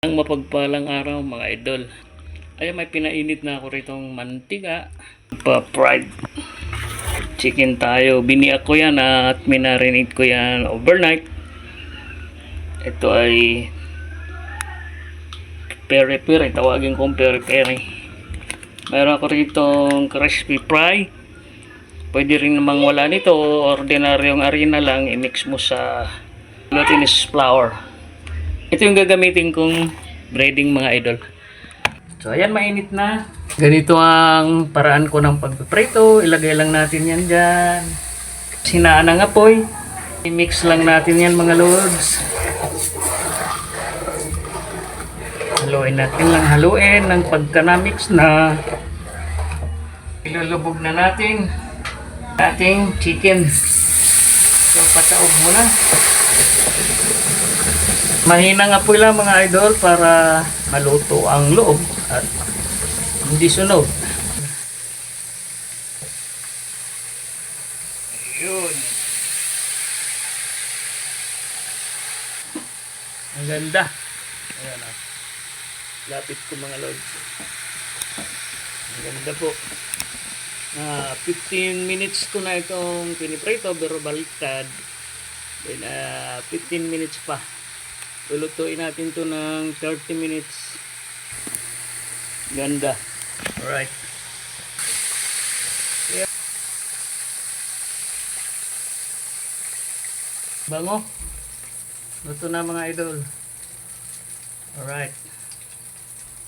Ang mapagpalang araw mga idol. Ay may pinainit na ako ritong mantika. Pa-fried chicken tayo. Biniak ko yan at minarinate ko yan overnight. Ito ay peri-peri. Tawagin kong peri-peri. Meron ako ritong crispy fry. Pwede rin namang wala nito. Ordinaryong harina lang. I-mix mo sa glutinous flour. Ito yung gagamitin kong breading mga idol. So ayan, mainit na. Ganito ang paraan ko ng pagpiprito. Ilagay lang natin yan dyan. Sinaan ang apoy. I-mix lang natin yan mga lods. Haluin natin lang haluin. Ng pagka na-mix na, ilulubog na natin ating chicken. So pasaog muna. Mahinang apoy lang mga idol para maluto ang loob at hindi sunog. Ayun. Ang ganda. Ayan o. Lapit ko mga lods. Ang ganda po. 15 minutes ko na itong piniprito pero baliktad. Then 15 minutes pa. Lulutuin natin to ng 30 minutes. Ganda. Alright. Yeah. Bango. Luto na mga idol. Alright.